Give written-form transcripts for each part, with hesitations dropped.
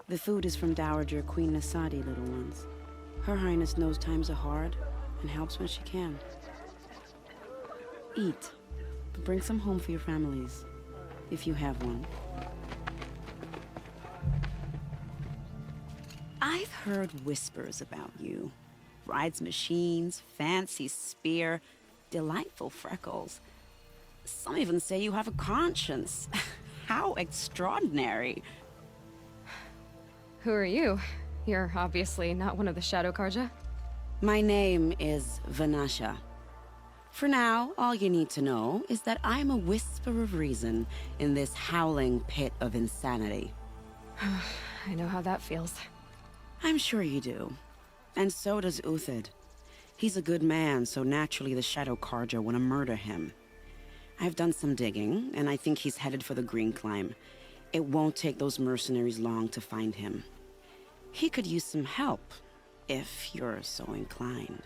The food is from Dowager Queen Nasadi, little ones. Her Highness knows times are hard and helps when she can. Eat, but bring some home for your families, if you have one. I've heard whispers about you. Rides machines, fancy spear, delightful freckles. Some even say you have a conscience. How extraordinary. Who are you? You're obviously not one of the Shadow Karja. My name is Vanasha. For now, all you need to know is that I'm a whisper of reason in this howling pit of insanity. I know how that feels. I'm sure you do. And so does Uthid. He's a good man, so naturally the Shadow Karja want to murder him. I've done some digging, and I think he's headed for the Green Climb. It won't take those mercenaries long to find him. He could use some help, if you're so inclined.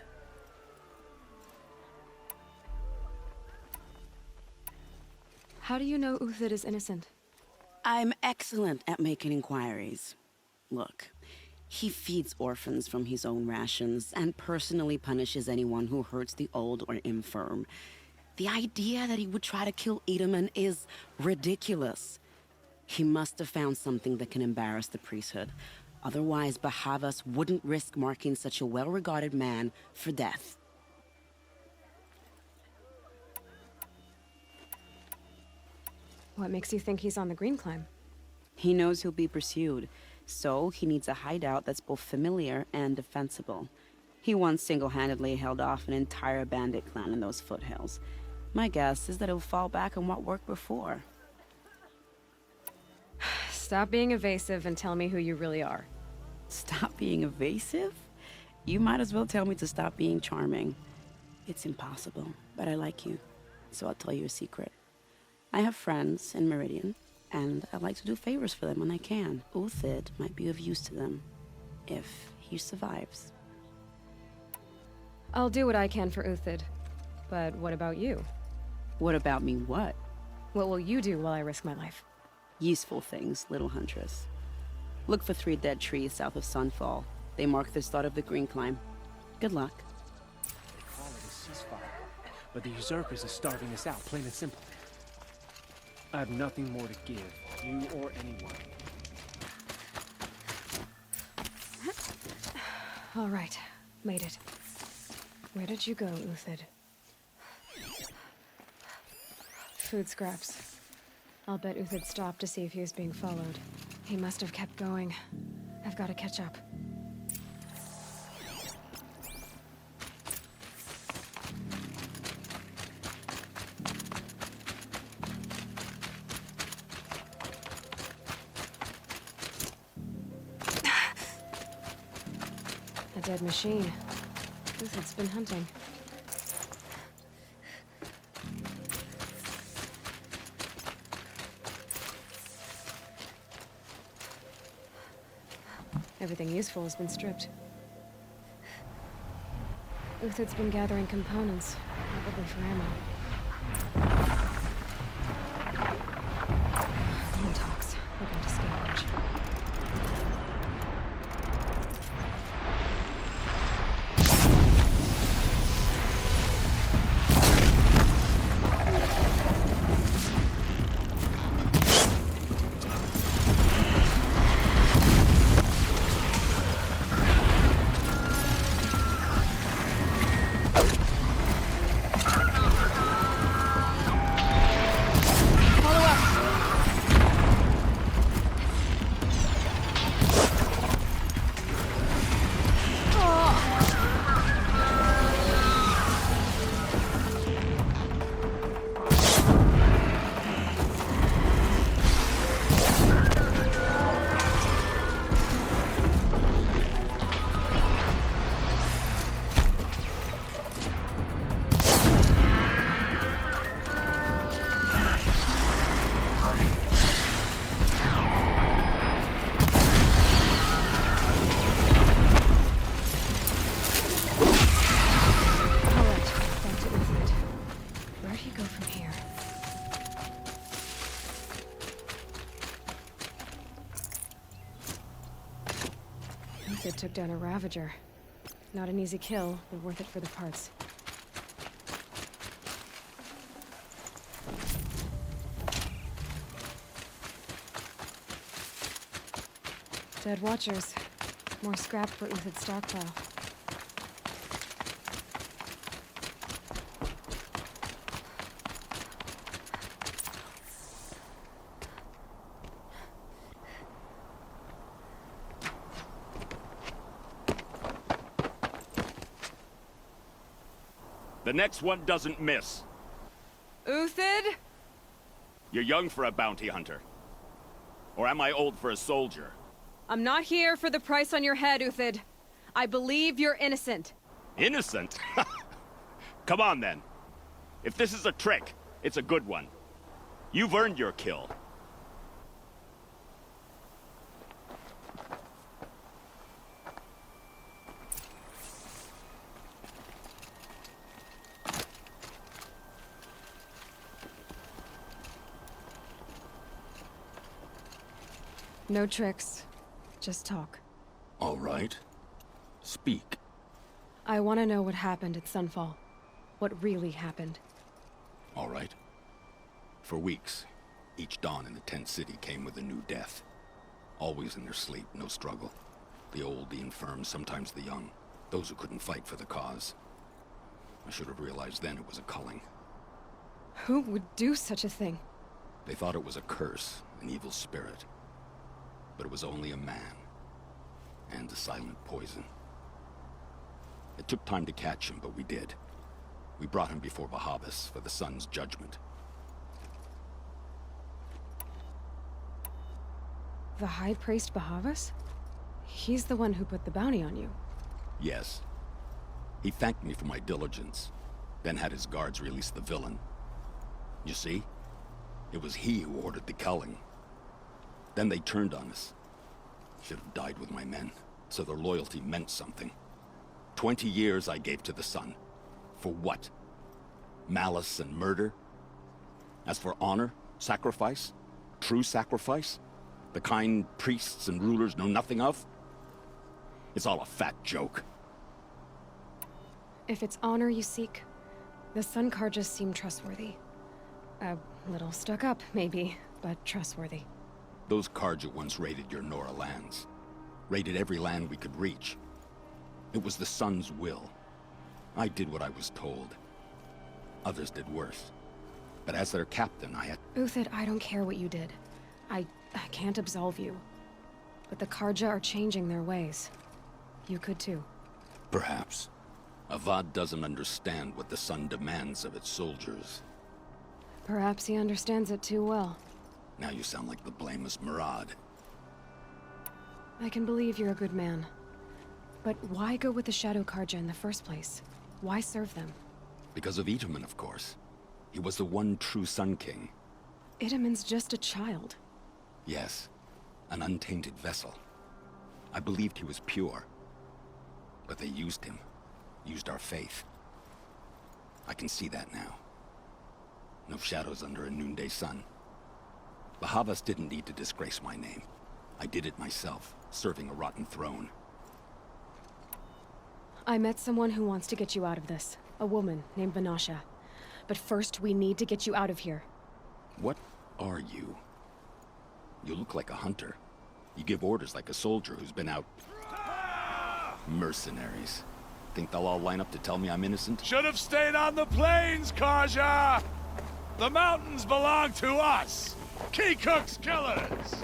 How do you know Uthid is innocent? I'm excellent at making inquiries. Look, he feeds orphans from his own rations and personally punishes anyone who hurts the old or infirm. The idea that he would try to kill Edaman is ridiculous. He must have found something that can embarrass the priesthood. Otherwise, Bahavas wouldn't risk marking such a well-regarded man for death. What makes you think he's on the Green Climb? He knows he'll be pursued, so he needs a hideout that's both familiar and defensible. He once single-handedly held off an entire bandit clan in those foothills. My guess is that he'll fall back on what worked before. Stop being evasive and tell me who you really are. Stop being evasive? You might as well tell me to stop being charming. It's impossible, but I like you, so I'll tell you a secret. I have friends in Meridian, and I like to do favors for them when I can. Uthid might be of use to them, if he survives. I'll do what I can for Uthid. But what about you? What about me what? What will you do while I risk my life? Useful things, little huntress. Look for 3 dead trees south of Sunfall. They mark the start of the Green Climb. Good luck. They call it a ceasefire, but the usurpers are starving us out, plain and simple. I have nothing more to give, you or anyone. All right, made it. Where did you go, Uthid? Food scraps. I'll bet Uthid stopped to see if he was being followed. He must have kept going. I've got to catch up. A dead machine. Uthid's been hunting. Everything useful has been stripped. Uthid's been gathering components, probably for ammo. Talks. We're going to scavenge. down a Ravager. Not an easy kill, but worth it for the parts. Dead Watchers. More scrap for Uthid's stockpile. The next one doesn't miss. Uthid? You're young for a bounty hunter. Or am I old for a soldier? I'm not here for the price on your head, Uthid. I believe you're innocent. Innocent? Come on, then. If this is a trick, it's a good one. You've earned your kill. No tricks. Just talk. All right. Speak. I want to know what happened at Sunfall. What really happened. All right. For weeks, each dawn in the tent city came with a new death. Always in their sleep, no struggle. The old, the infirm, sometimes the young. Those who couldn't fight for the cause. I should have realized then it was a culling. Who would do such a thing? They thought it was a curse, an evil spirit. But it was only a man. And a silent poison. It took time to catch him, but we did. We brought him before Bahavas for the sun's judgment. The High Priest Bahavas? He's the one who put the bounty on you. Yes. He thanked me for my diligence, then had his guards release the villain. You see? It was he who ordered the culling. Then they turned on us. Should have died with my men, so their loyalty meant something. 20 years I gave to the sun. For what? Malice and murder? As for honor, sacrifice, true sacrifice, the kind priests and rulers know nothing of? It's all a fat joke. If it's honor you seek, the Sun Karjas seem trustworthy. A little stuck up, maybe, but trustworthy. Those Karja once raided your Nora lands. Raided every land we could reach. It was the Sun's will. I did what I was told. Others did worse. But as their captain, I had... Uthid, I don't care what you did. I can't absolve you. But the Karja are changing their ways. You could too. Perhaps. Avad doesn't understand what the Sun demands of its soldiers. Perhaps he understands it too well. Now you sound like the blameless Murad. I can believe you're a good man. But why go with the Shadow Karja in the first place? Why serve them? Because of Itaman, of course. He was the one true Sun King. Itaman's just a child. Yes, an untainted vessel. I believed he was pure. But they used him. Used our faith. I can see that now. No shadows under a noonday sun. Bahavas didn't need to disgrace my name. I did it myself, serving a rotten throne. I met someone who wants to get you out of this. A woman named Vanasha. But first, we need to get you out of here. What are you? You look like a hunter. You give orders like a soldier who's been out... Mercenaries. Think they'll all line up to tell me I'm innocent? Should have stayed on the plains, Karja! The mountains belong to us! Keycook's killers!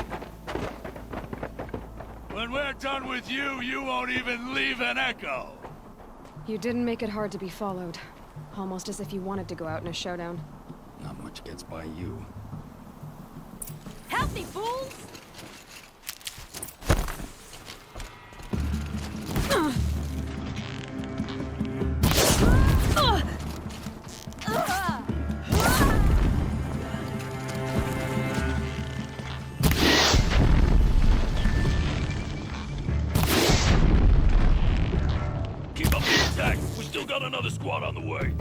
When we're done with you, you won't even leave an echo! You didn't make it hard to be followed. Almost as if you wanted to go out in a showdown. Not much gets by you. Help me, fools! Keep up the attack! We still got another squad on the way!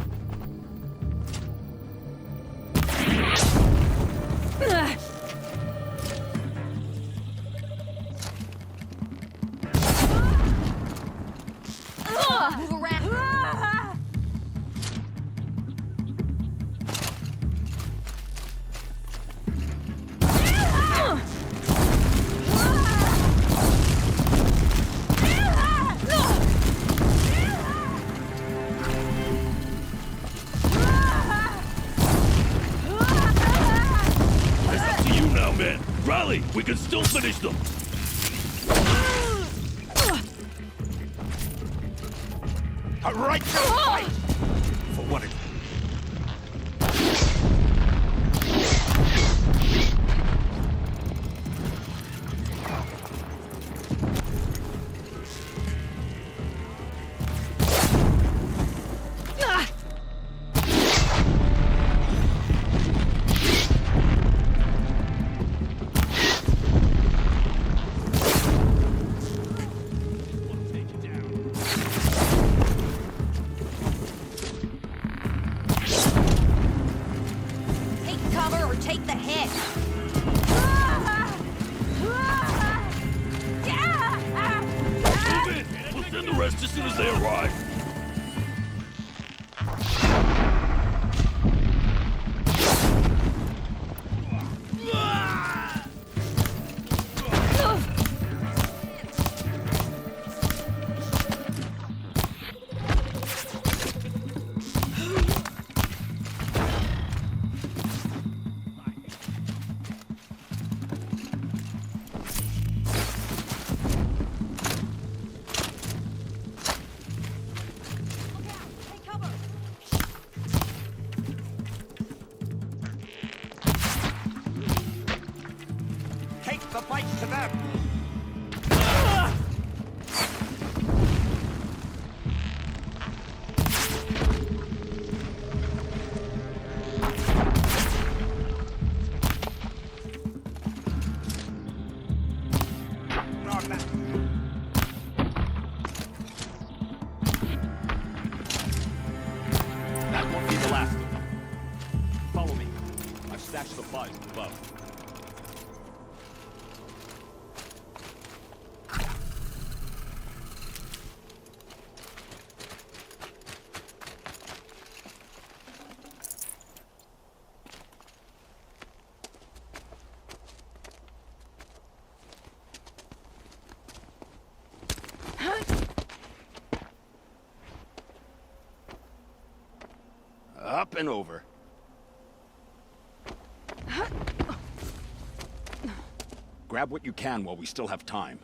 rally! We can still finish them! Right to the fight! For what it... Take cover or take the hit. Move in! We'll send the rest as soon as they arrive! Take cover. Take the fight to them! That won't be the last of them. Follow me. I've stashed supplies above. Up and over. Grab what you can while we still have time.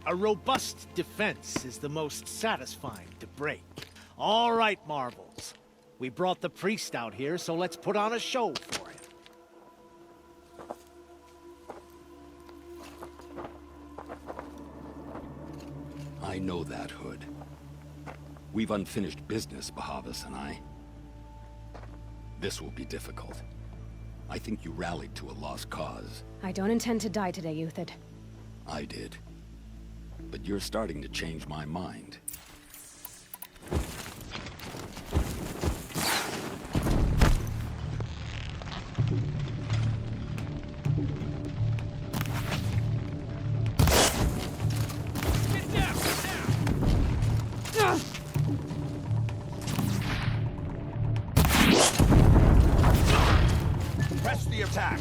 A robust defense is the most satisfying to break. All right, Marvels. We brought the priest out here, so let's put on a show for him. I know that, Hood. We've unfinished business, Bahavas and I. This will be difficult. I think you rallied to a lost cause. I don't intend to die today, Euthyd. I did. But you're starting to change my mind. Press the attack!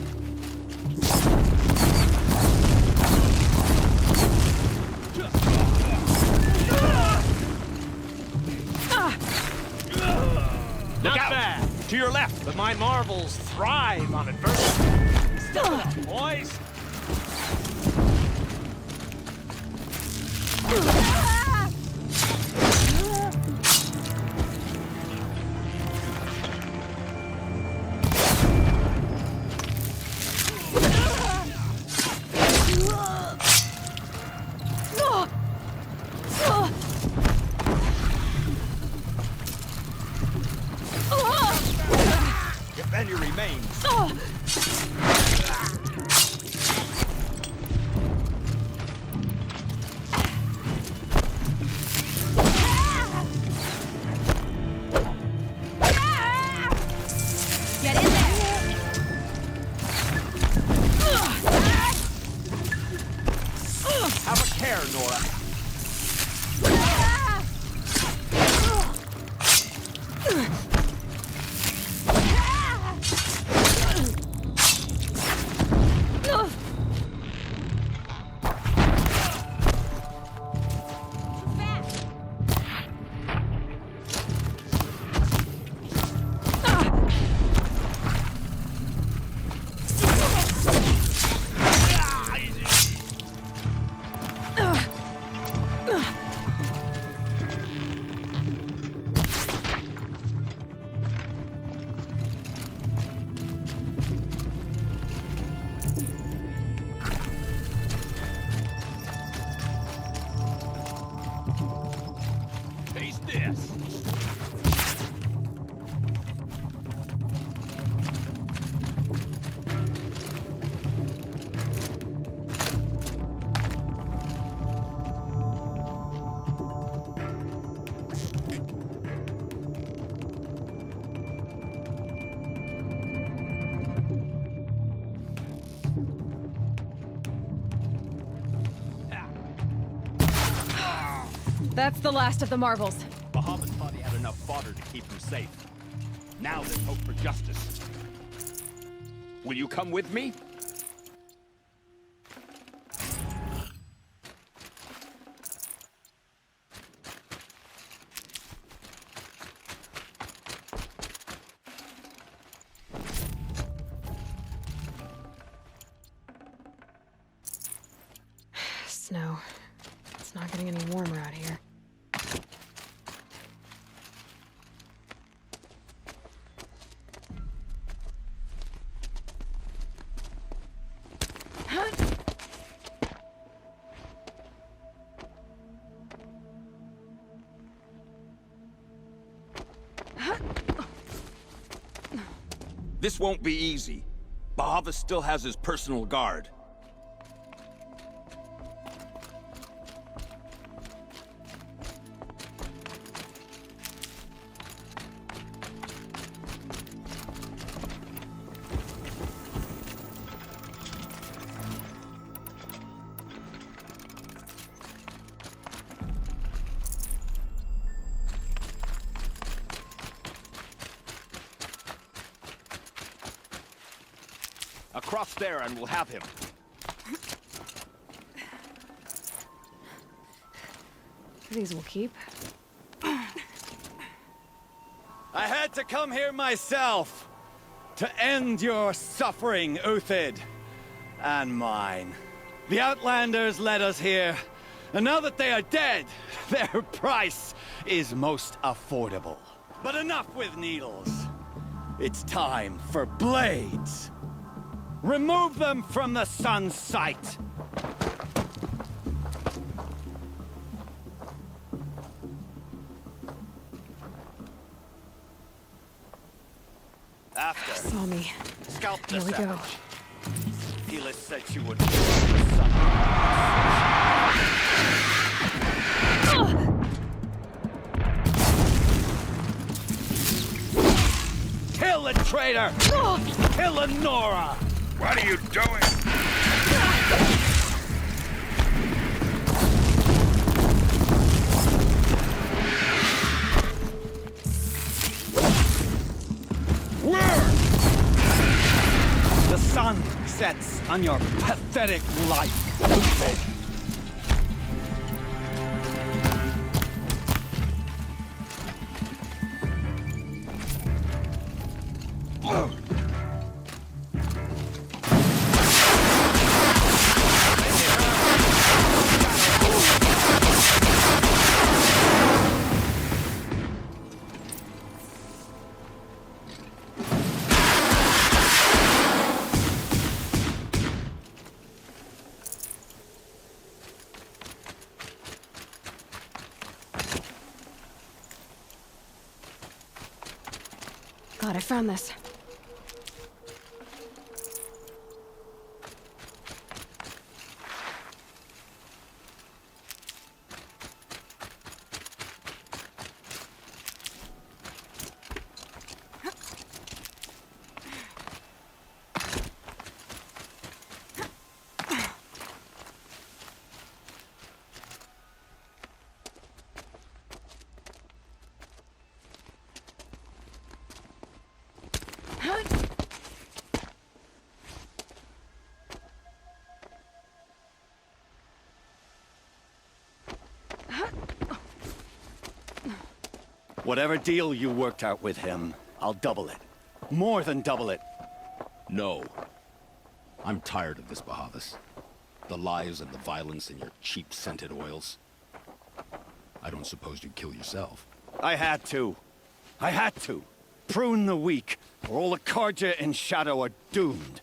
Not bad, To your left! but my Marvels thrive on adversity. Step it up, boys! Defend your remains! fire, Nora. Taste this. That's the last of the marvels. Bahamut thought he had enough fodder to keep him safe. Now there's hope for justice. Will you come with me? Snow. It's not getting any warmer out here. This won't be easy. Bahamut still has his personal guard. Across there and we'll have him. These will keep. I had to come here myself to end your suffering, Uthid, and mine. The Outlanders led us here, and now that they are dead, their price is most affordable. But enough with needles. It's time for blades. Remove them from the sun's sight. After, Saw me. scalp the Here we go. savage. Helis said she would. The sun. Kill the traitor! Kill Lenora! What are you doing? The sun sets on your pathetic life, Uthid. God, I found this. Whatever deal you worked out with him, I'll double it. More than double it. No. I'm tired of this, Bahavas. The lies and the violence and your cheap scented oils. I don't suppose you'd kill yourself. I had to. I had to. Prune the weak, or all the Karja in Shadow are doomed.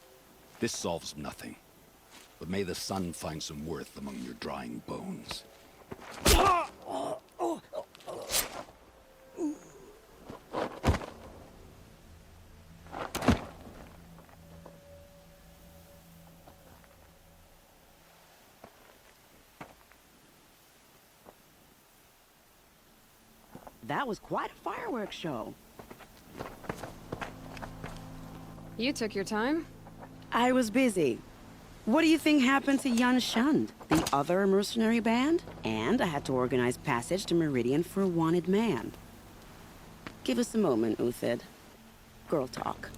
This solves nothing. But may the sun find some worth among your drying bones. That was quite a fireworks show. You took your time? I was busy. What do you think happened to Yan Shund, the other mercenary band? And I had to organize passage to Meridian for a wanted man. Give us a moment, Uthid. Girl talk.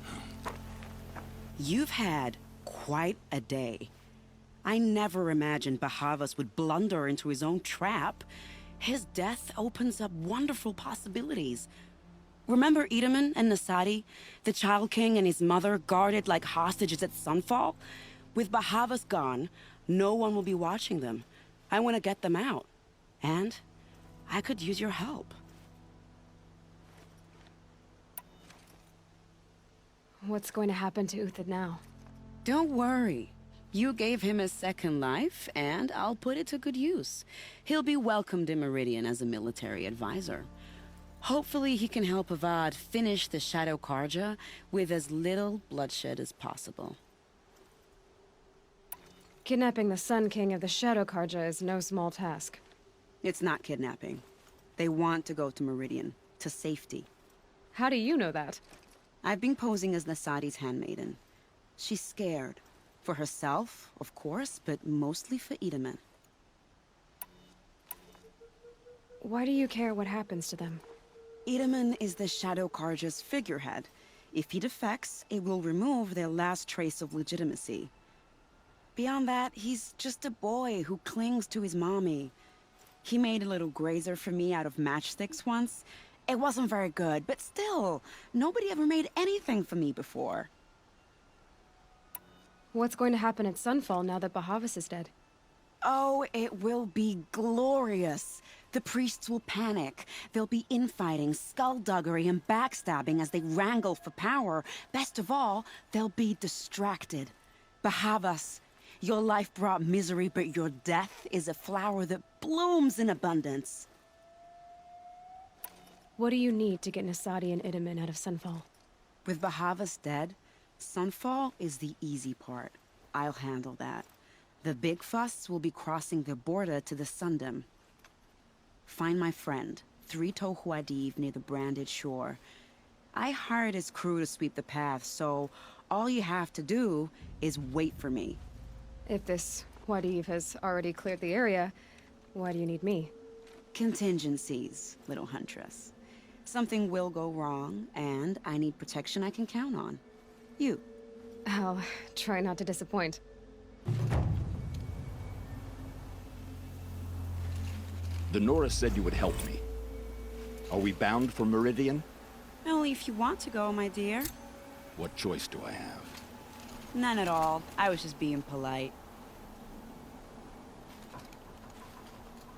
You've had quite a day. I never imagined Bahavas would blunder into his own trap. His death opens up wonderful possibilities. Remember Edaman and Nasadi, the Child King and his mother guarded like hostages at Sunfall? With Bahavas gone, no one will be watching them. I want to get them out. And I could use your help. What's going to happen to Uthid now? Don't worry. You gave him a second life, and I'll put it to good use. He'll be welcomed in Meridian as a military advisor. Hopefully he can help Avad finish the Shadow Karja with as little bloodshed as possible. Kidnapping the Sun King of the Shadow Karja is no small task. It's not kidnapping. They want to go to Meridian, to safety. How do you know that? I've been posing as Nasadi's handmaiden. She's scared. For herself, of course, but mostly for Edaman. Why do you care what happens to them? Edaman is the Shadow Karja's figurehead. If he defects, it will remove their last trace of legitimacy. Beyond that, he's just a boy who clings to his mommy. He made a little grazer for me out of matchsticks once. It wasn't very good, but still, nobody ever made anything for me before. What's going to happen at Sunfall now that Bahavas is dead? Oh, it will be glorious. The priests will panic. There'll be infighting, skullduggery, and backstabbing as they wrangle for power. Best of all, they'll be distracted. Bahavas, your life brought misery, but your death is a flower that blooms in abundance. What do you need to get Nasadi and Edaman out of Sunfall? With Bahavas dead, Sunfall is the easy part. I'll handle that. The big fuss will be crossing the border to the Sundom. Find my friend, 3 Tohuadiv near the branded shore. I hired his crew to sweep the path, so all you have to do is wait for me. If this Wadiv has already cleared the area, why do you need me? Contingencies, little huntress. Something will go wrong, and I need protection I can count on. You. I'll try not to disappoint. The Nora said you would help me. Are we bound for Meridian? Only if you want to go, my dear. What choice do I have? None at all. I was just being polite.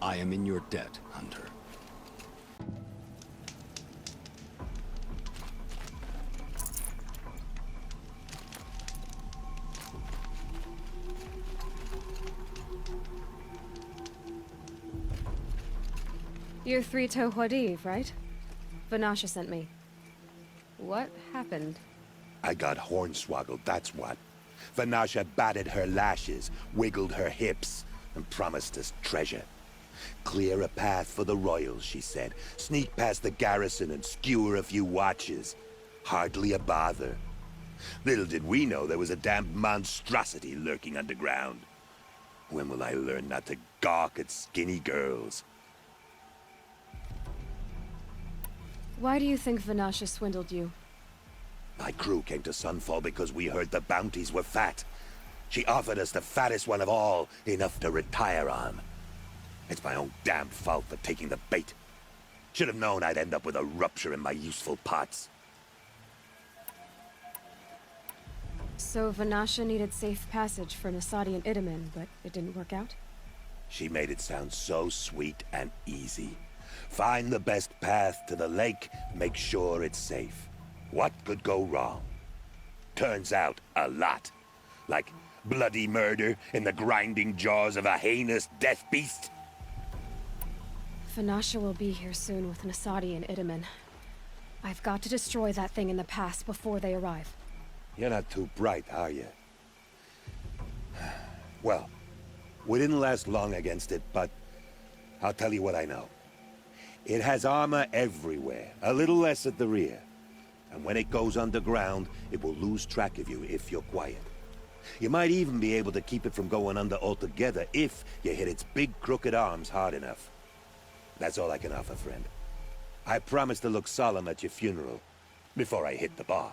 I am in your debt, Hunter. You're 3 Tohuadiv, right? Vanasha sent me. What happened? I got hornswoggled, that's what. Vanasha batted her lashes, wiggled her hips, and promised us treasure. Clear a path for the royals, she said. Sneak past the garrison and skewer a few watches. Hardly a bother. Little did we know there was a damned monstrosity lurking underground. When will I learn not to gawk at skinny girls? Why do you think Vanasha swindled you? My crew came to Sunfall because we heard the bounties were fat. She offered us the fattest one of all, enough to retire on. It's my own damned fault for taking the bait. Should have known I'd end up with a rupture in my useful parts. So Vanasha needed safe passage for Nasadi and Itamen, but it didn't work out? She made it sound so sweet and easy. Find the best path to the lake, make sure it's safe. What could go wrong? Turns out, a lot. Like bloody murder in the grinding jaws of a heinous death beast. Vanasha will be here soon with Nasadi and Itamen. I've got to destroy that thing in the pass before they arrive. You're not too bright, are you? Well, we didn't last long against it, but I'll tell you what I know. It has armor everywhere, a little less at the rear. And when it goes underground, it will lose track of you if you're quiet. You might even be able to keep it from going under altogether if you hit its big crooked arms hard enough. That's all I can offer, friend. I promise to look solemn at your funeral before I hit the bar.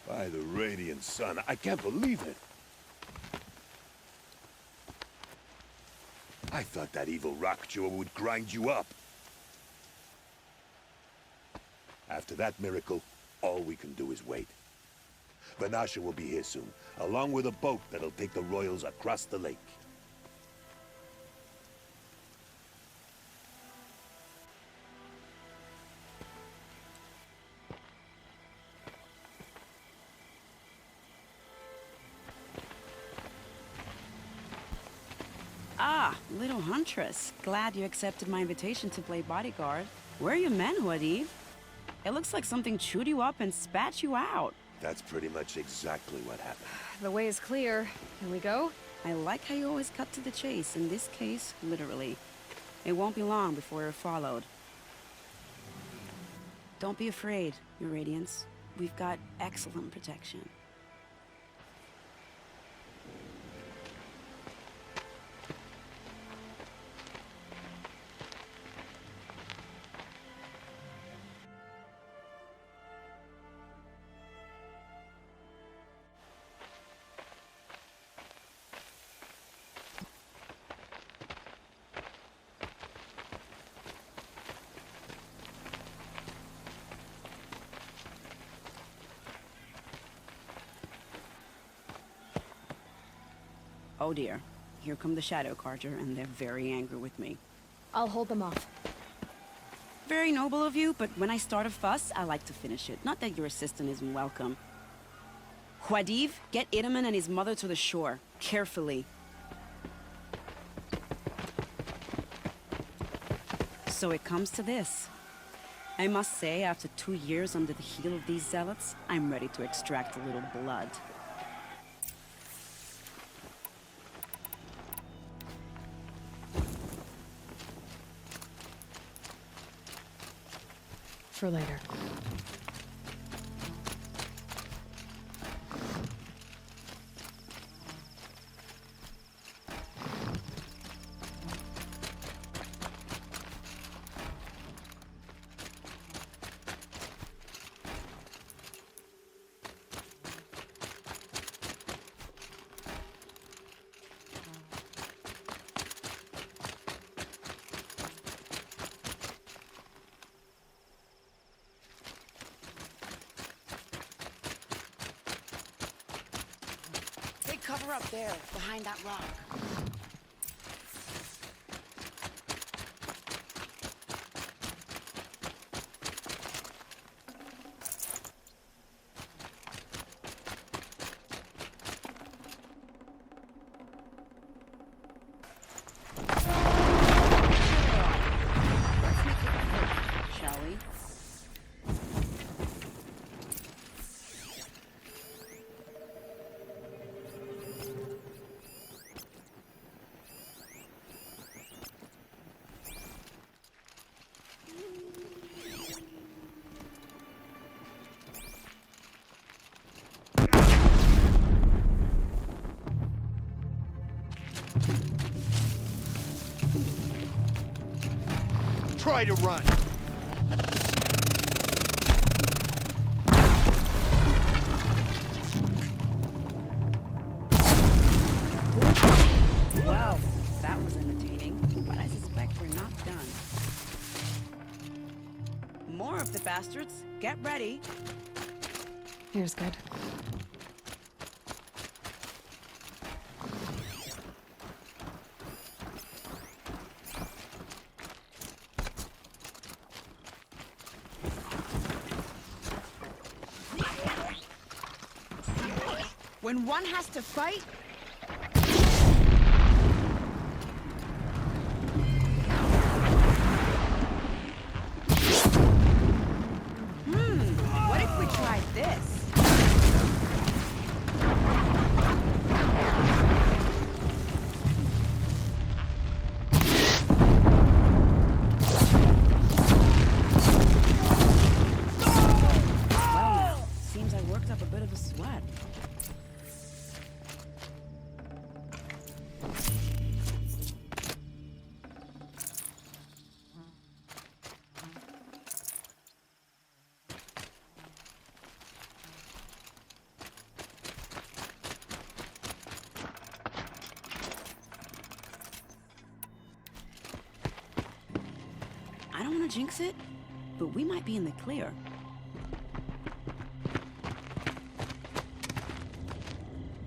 By the radiant sun, I can't believe it. I thought that evil rock chewer would grind you up. After that miracle, all we can do is wait. Vanasha will be here soon, along with a boat that'll take the royals across the lake. Ah, little huntress. Glad you accepted my invitation to play bodyguard. Where are your men, Wadid? It looks like something chewed you up and spat you out. That's pretty much exactly what happened. The way is clear. Can we go? I like how you always cut to the chase, in this case, literally. It won't be long before you're followed. Don't be afraid, Your Radiance. We've got excellent protection. Oh dear, here come the Shadow Carter, and they're very angry with me. I'll hold them off. Very noble of you, but when I start a fuss, I like to finish it. Not that your assistant isn't welcome. Huadiv, get Idaman and his mother to the shore. Carefully. So it comes to this. I must say, after 2 years under the heel of these zealots, I'm ready to extract a little blood. For later. Take cover up there, behind that rock. Shall we? Try to run. Well, that was entertaining, but I suspect we're not done. More of the bastards. Get ready. Here's good. When one has to fight, what if we tried this? Well now, seems I worked up a bit of a sweat. I don't want to jinx it, but we might be in the clear.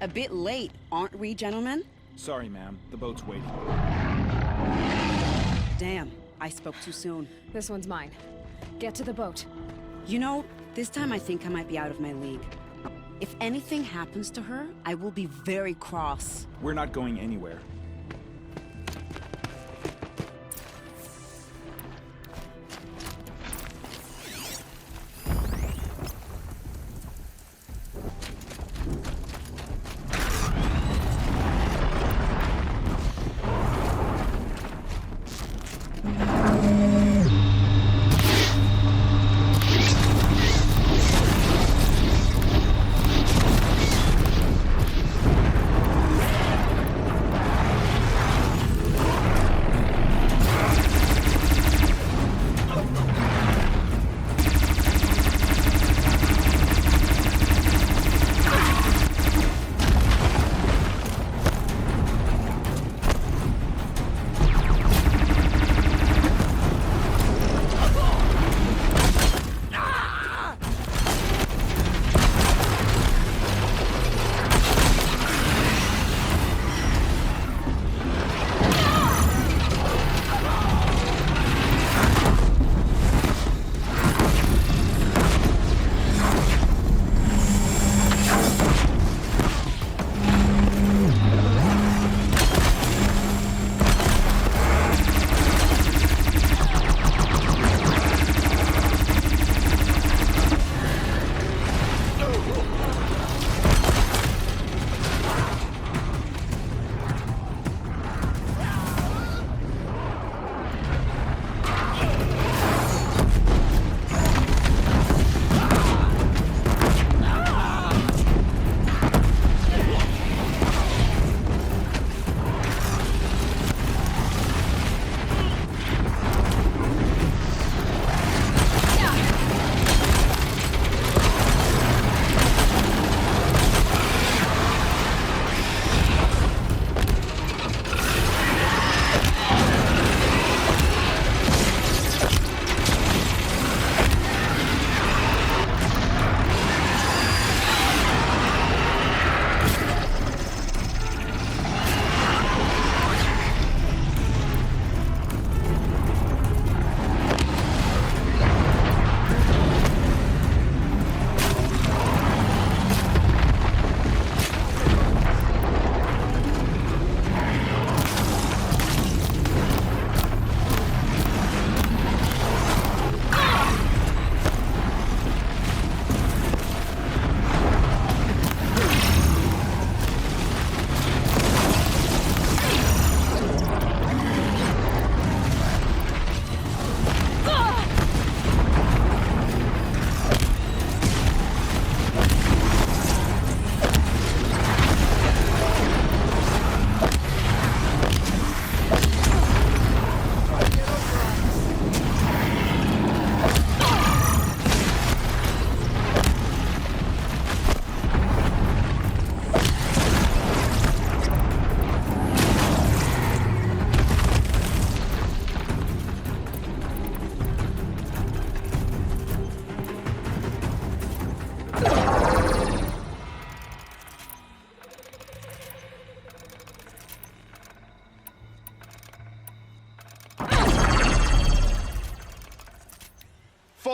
A bit late, aren't we, gentlemen? Sorry, ma'am. The boat's waiting. Damn, I spoke too soon. This one's mine. Get to the boat. You know, this time I think I might be out of my league. If anything happens to her, I will be very cross. We're not going anywhere.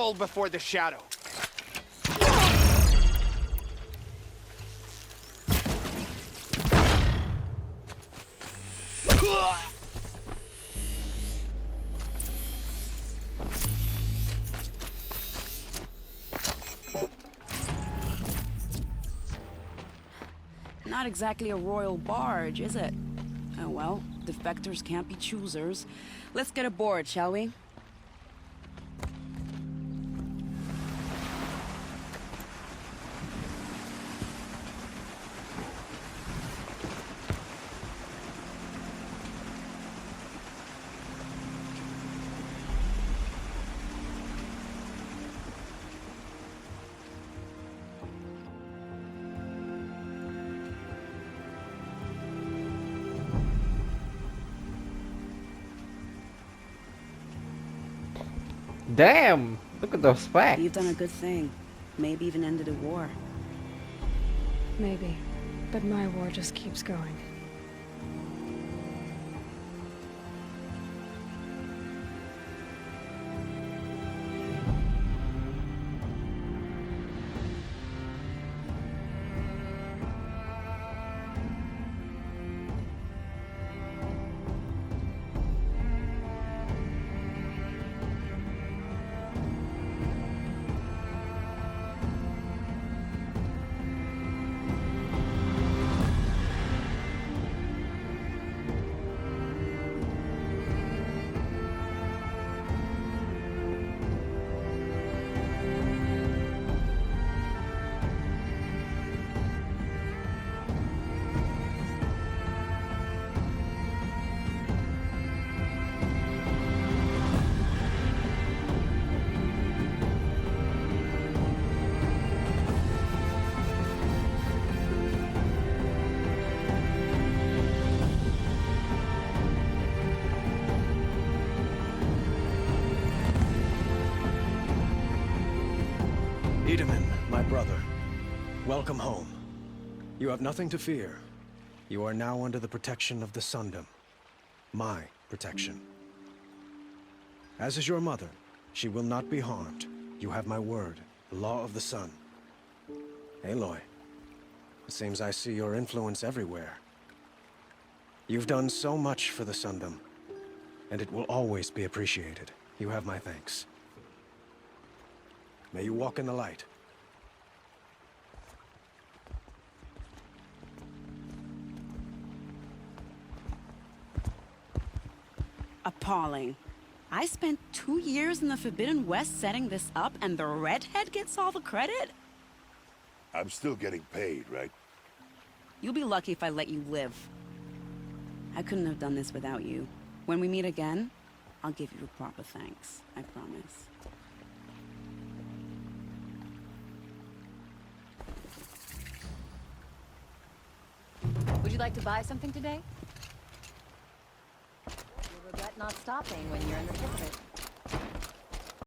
roll before the shadow. Not exactly a royal barge, is it? Oh well, defectors can't be choosers. Let's get aboard, shall we? Damn! Look at those facts. You've done a good thing. Maybe even ended a war. Maybe. But my war just keeps going. Edaman, my brother, welcome home. You have nothing to fear. You are now under the protection of the Sundom. My protection. As is your mother, she will not be harmed. You have my word, the law of the sun. Aloy, it seems I see your influence everywhere. You've done so much for the Sundom, and it will always be appreciated. You have my thanks. May you walk in the light. Appalling. I spent 2 years in the Forbidden West setting this up, and the redhead gets all the credit? I'm still getting paid, right? You'll be lucky if I let you live. I couldn't have done this without you. When we meet again, I'll give you a proper thanks. I promise. Would you like to buy something today? You'll regret not stopping when you're in the thick of it.